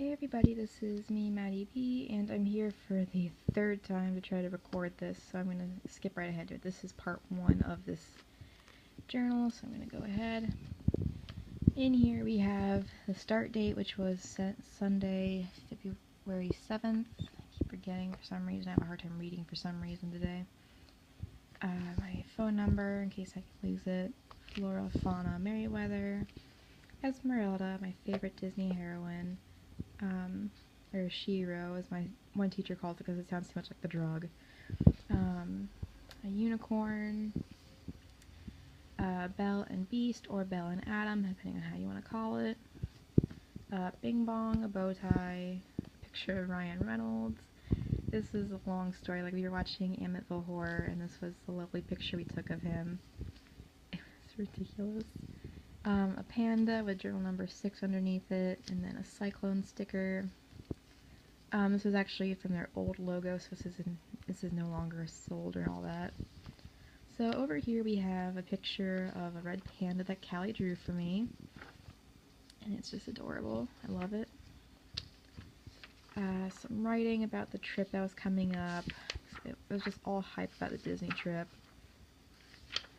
Hey everybody, this is me, Maddie B, and I'm here for the third time to try to record this, so I'm going to skip right ahead to it. This is part 1 of this journal, so I'm going to go ahead. In here we have the start date, which was set Sunday, February 7th. I keep forgetting for some reason. I have a hard time reading for some reason today. My phone number, in case I can lose it. Flora, Fauna, Merriweather. Esmeralda, my favorite Disney heroine. Or Shiro, as my one teacher calls it because it sounds too much like the drug. A unicorn, Belle and Beast, or Belle and Adam, depending on how you want to call it. Bing Bong, a bow tie, picture of Ryan Reynolds. This is a long story, like we were watching Amityville Horror, and this was the lovely picture we took of him. It was ridiculous. A panda with journal number 6 underneath it, and then a cyclone sticker. This was actually from their old logo, so this is no longer sold or all that. So over here we have a picture of a red panda that Callie drew for me, and it's just adorable. I love it. Some writing about the trip that was coming up. It was just all hype about the Disney trip.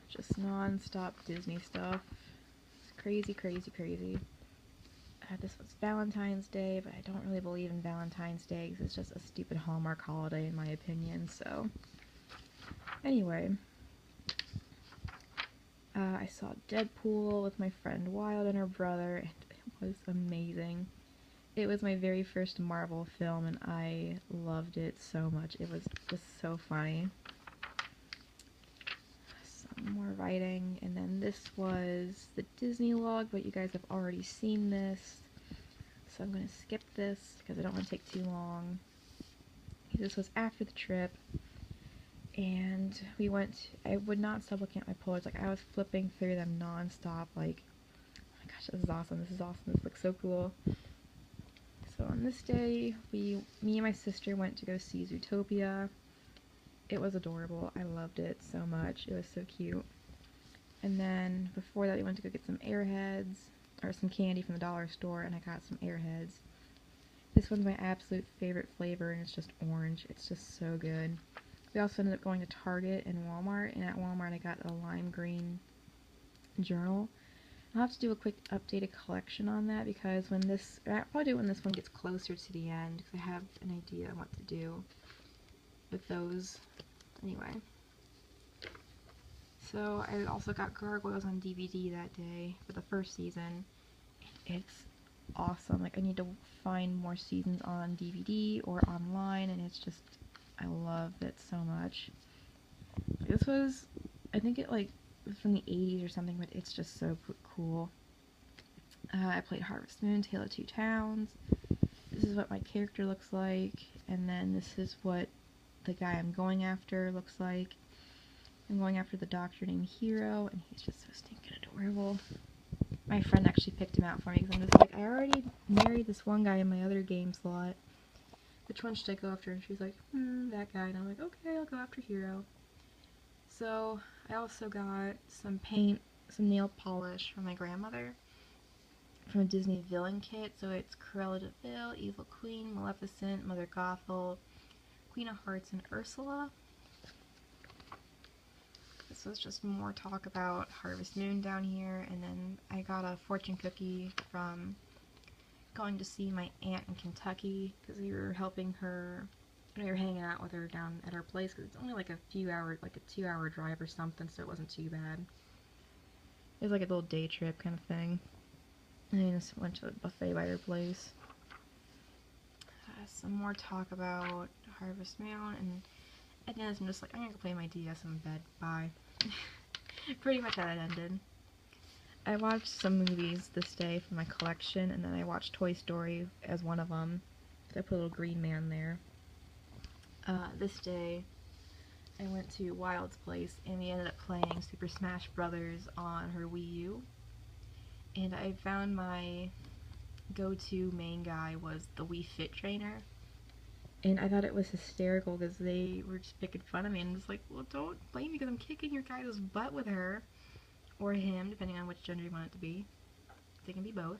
Just non-stop Disney stuff. Crazy, crazy, crazy. This was Valentine's Day, but I don't really believe in Valentine's Day because it's just a stupid Hallmark holiday in my opinion, so. Anyway. I saw Deadpool with my friend Wild and her brother, and it was amazing. It was my very first Marvel film, and I loved it so much. It was just so funny. More writing, and then this was the Disney log, but you guys have already seen this, so I'm going to skip this because I don't want to take too long. This was after the trip, and we went, I would not stop looking at my Polaroids, like I was flipping through them non-stop, like, oh my gosh, this is awesome, this looks so cool. So on this day, me and my sister went to go see Zootopia. It was adorable. I loved it so much. It was so cute. And then before that we went to go get some Airheads, or some candy from the dollar store, and I got some Airheads. This one's my absolute favorite flavor, and it's just orange. It's just so good. We also ended up going to Target and Walmart, and at Walmart I got a lime green journal. I'll have to do a quick updated collection on that because I'll probably do it when this one gets closer to the end because I have an idea on what to do with those. Anyway, so I also got Gargoyles on DVD that day for the first season. It's awesome. Like, I need to find more seasons on DVD or online, and it's just, I love it so much. This was, I think it was from the 80s or something, but it's just so cool. I played Harvest Moon, Tale of Two Towns. This is what my character looks like, and then this is what the guy I'm going after looks like. I'm going after the doctor named Hero, and he's just so stinking adorable. My friend actually picked him out for me because I'm just like, I already married this one guy in my other game slot. Which one should I go after? And she's like, that guy. And I'm like, okay, I'll go after Hero. So I also got some paint, some nail polish from my grandmother from a Disney villain kit. So it's Cruella de Vil, Evil Queen, Maleficent, Mother Gothel, Queen of Hearts, and Ursula. This was just more talk about Harvest Moon down here, and then I got a fortune cookie from going to see my aunt in Kentucky because we were helping her, we were hanging out with her down at her place because it's only like a few hours, like a 2-hour drive or something, so it wasn't too bad. It was like a little day trip kind of thing. And I just went to a buffet by her place. Some more talk about Harvest Moon, and at the end I'm just like, I'm gonna go play my DS in bed, bye. Pretty much how it ended. I watched some movies this day from my collection, and then I watched Toy Story as one of them. So I put a little green man there. This day I went to Wild's place, and we ended up playing Super Smash Brothers on her Wii U. And I found my go-to main guy was the Wii Fit trainer. And I thought it was hysterical because they were just picking fun of me, and I'm just like, well, don't blame me because I'm kicking your guy's butt with her. Or him, depending on which gender you want it to be. They can be both.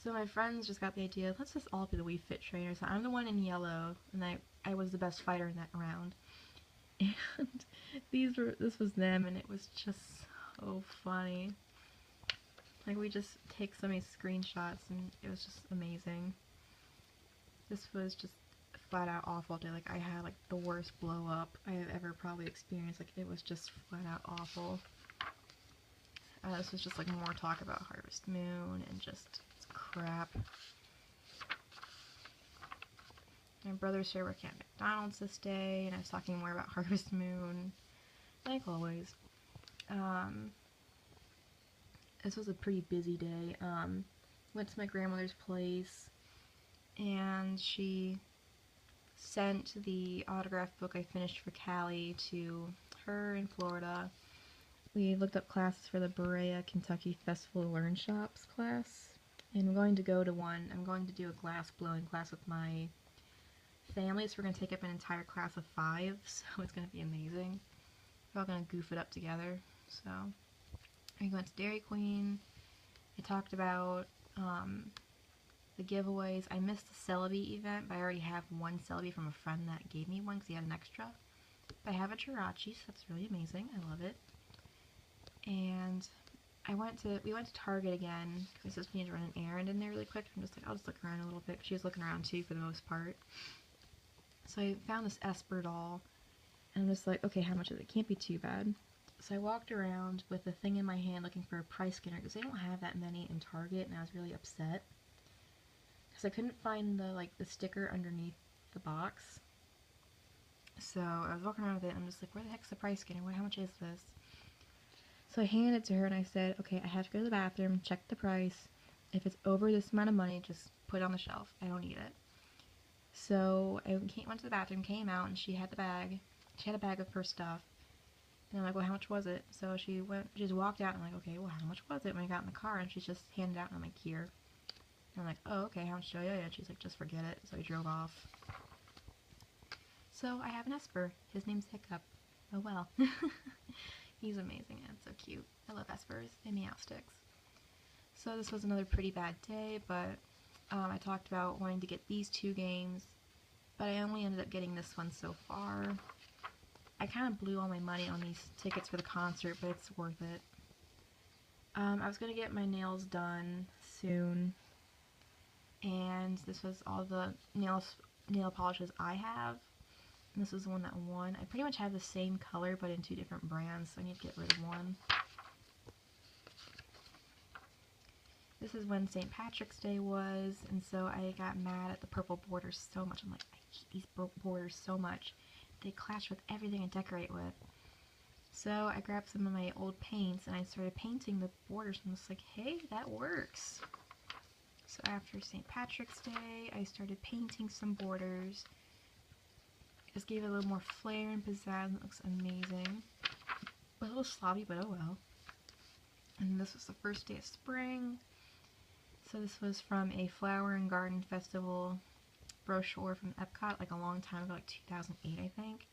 So my friends just got the idea, let's just all be the Wii Fit trainers. I'm the one in yellow, and I was the best fighter in that round. And this was them, and it was just so funny. Like, we just take so many screenshots, and it was just amazing. This was just flat out awful day. Like, I had like the worst blow up I have ever probably experienced. Like, it was just flat out awful. This was just like more talk about Harvest Moon and just crap. My brother started working at McDonald's this day, and I was talking more about Harvest Moon, like always. This was a pretty busy day. Went to my grandmother's place, and she sent the autograph book I finished for Callie to her in Florida. We looked up classes for the Berea, Kentucky Festival Learn Shops class, and I'm going to go to one. I'm going to do a glass blowing class with my family, so we're going to take up an entire class of 5, so it's going to be amazing. We're all going to goof it up together. So we went to Dairy Queen. I talked about the giveaways. I missed the Celebi event, but I already have one Celebi from a friend that gave me one because he had an extra. But I have a Jirachi, so that's really amazing. I love it. And we went to Target again because I just needed to run an errand in there really quick. I'm just like, I'll just look around a little bit. She was looking around too for the most part. So I found this Esper doll, and I'm just like, okay, how much is it? Can't be too bad. So I walked around with the thing in my hand looking for a price scanner because they don't have that many in Target, and I was really upset because I couldn't find the sticker underneath the box. So I was walking around with it, and I'm just like, where the heck's the price scanner? How much is this? So I handed it to her, and I said, okay, I have to go to the bathroom, check the price. If it's over this amount of money, just put it on the shelf. I don't need it. So I went to the bathroom, came out, and she had the bag. She had a bag of her stuff. And I'm like, well, how much was it? So she just walked out, and I'm like, okay, well, how much was it? When I got in the car, and she's just handed out, and I'm like, here. And I'm like, oh, okay, how much do I owe you? And she's like, just forget it. So I drove off. So I have an Esper. His name's Hiccup. Oh well. He's amazing and so cute. I love Espers and meow sticks. So this was another pretty bad day, but I talked about wanting to get these 2 games, but I only ended up getting this one so far. I kind of blew all my money on these tickets for the concert, but it's worth it. I was going to get my nails done soon, and this was all the nail polishes I have. And this was the one that won. I pretty much have the same color, but in 2 different brands, so I need to get rid of one. This is when St. Patrick's Day was, and so I got mad at the purple borders so much. I'm like, I hate these borders so much. They clash with everything I decorate with. So I grabbed some of my old paints, and I started painting the borders, and I was like, hey, that works. So after St. Patrick's Day, I started painting some borders. Just gave it a little more flair and pizzazz, and it looks amazing. A little sloppy, but oh well. And this was the first day of spring. So this was from a Flower and Garden Festival brochure from Epcot, like a long time ago, like 2008, I think.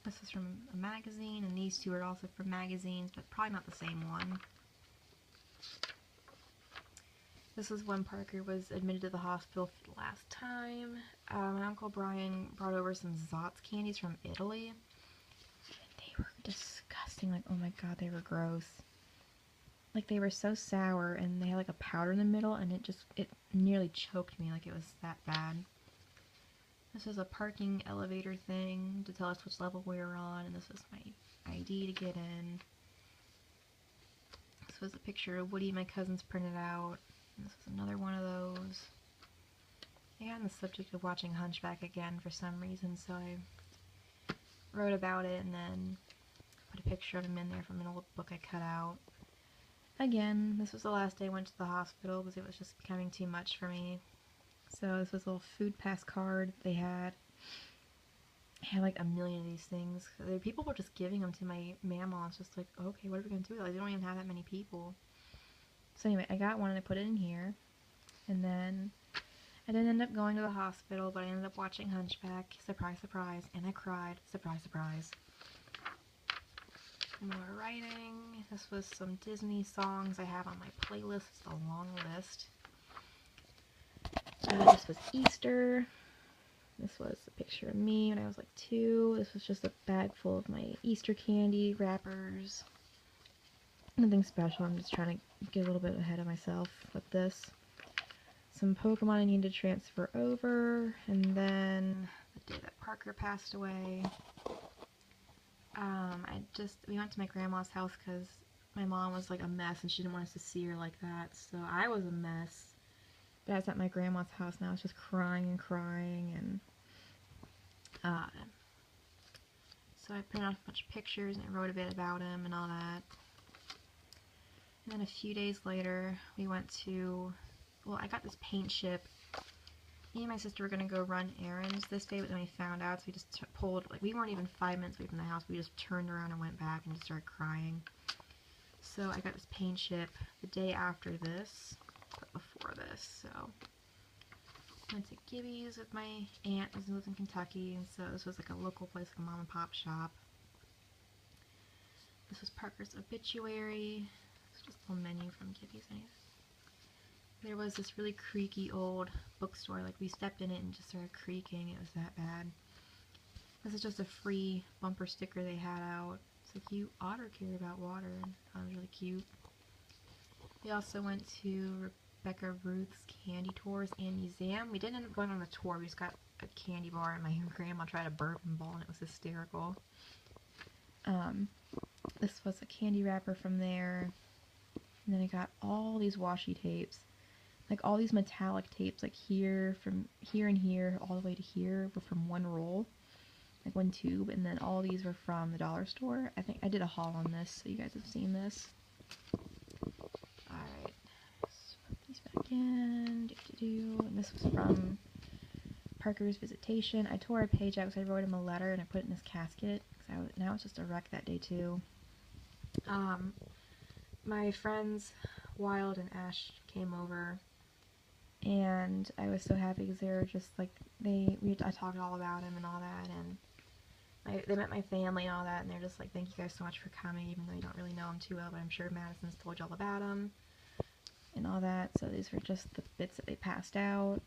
This was from a magazine, and these 2 are also from magazines, but probably not the same one. This was when Parker was admitted to the hospital for the last time. My Uncle Brian brought over some Zotz candies from Italy. They were disgusting. Like, oh my god, they were gross. Like, they were so sour, and they had like a powder in the middle, and it nearly choked me. Like, it was that bad. This was a parking elevator thing to tell us which level we were on, and this was my ID to get in. This was a picture of Woody my cousins printed out. And this was another one of those. I got on the subject of watching Hunchback again for some reason, so I wrote about it and then put a picture of him in there from an old book I cut out. Again, this was the last day I went to the hospital because it was just becoming too much for me. So this was a little food pass card they had. I had like a million of these things. People were just giving them to my mama. It's just like, okay, what are we going to do with it? They don't even have that many people. So anyway, I got one and I put it in here. And then I didn't end up going to the hospital, but I ended up watching Hunchback. Surprise, surprise. And I cried. Surprise, surprise. More writing. This was some Disney songs I have on my playlist. It's a long list. This was Easter. This was a picture of me when I was like 2. This was just a bag full of my Easter candy wrappers. Nothing special, I'm just trying to get a little bit ahead of myself with this. Some Pokemon I need to transfer over, and then the day that Parker passed away, we went to my grandma's house because my mom was like a mess and she didn't want us to see her like that, so I was a mess. But I was at my grandma's house and I was just crying and crying, and so I printed off a bunch of pictures and I wrote a bit about him and all that. And then a few days later, we went to, well, I got this paint ship. Me and my sister were going to go run errands this day, but then we found out, so we just pulled, like, we weren't even 5 minutes away from the house. We just turned around and went back and just started crying. So I got this paint ship the day after this, but before this, so I went to Gibby's with my aunt, who lives in Kentucky, and so this was like a local place, like a mom and pop shop. This was Parker's obituary. It's just a little menu from Gibby's. There was this really creaky old bookstore, like we stepped in it and just started creaking, it was that bad. This is just a free bumper sticker they had out. It's like, you otter care about water, and that was really cute. We also went to Rebecca Ruth's Candy Tours and Museum. We didn't end up going on the tour, we just got a candy bar and my grandma tried a bourbon bowl and it was hysterical. This was a candy wrapper from there. And then I got all these washi tapes. Like all these metallic tapes, like here, from here and here, all the way to here, were from one roll. Like one tube. And then all these were from the dollar store. I think I did a haul on this, so you guys have seen this. Alright. Let's put these back in. And this was from Parker's visitation. I tore a page out because I wrote him a letter and I put it in his casket. Now it's just a wreck that day too. My friends Wild and Ash came over, and I was so happy because they were just like, I talked all about him and all that, and they met my family and all that, and they're just like, thank you guys so much for coming, even though you don't really know him too well, but I'm sure Madison's told you all about him and all that. So these were just the bits that they passed out,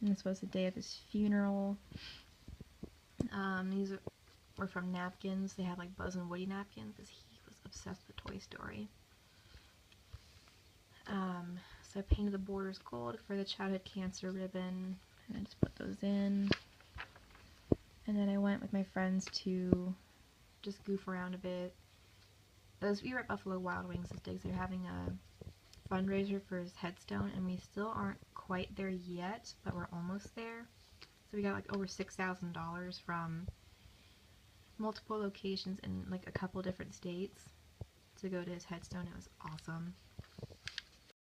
and this was the day of his funeral. These were from napkins. They had like Buzz and Woody napkins because he was obsessed with Toy Story. So I painted the borders gold for the childhood cancer ribbon, and I just put those in. And then I went with my friends to just goof around a bit. We were at Buffalo Wild Wings this day because they're having a fundraiser for his headstone, and we still aren't quite there yet, but we're almost there. So we got like over $6,000 from multiple locations in like a couple different states to go to his headstone. It was awesome.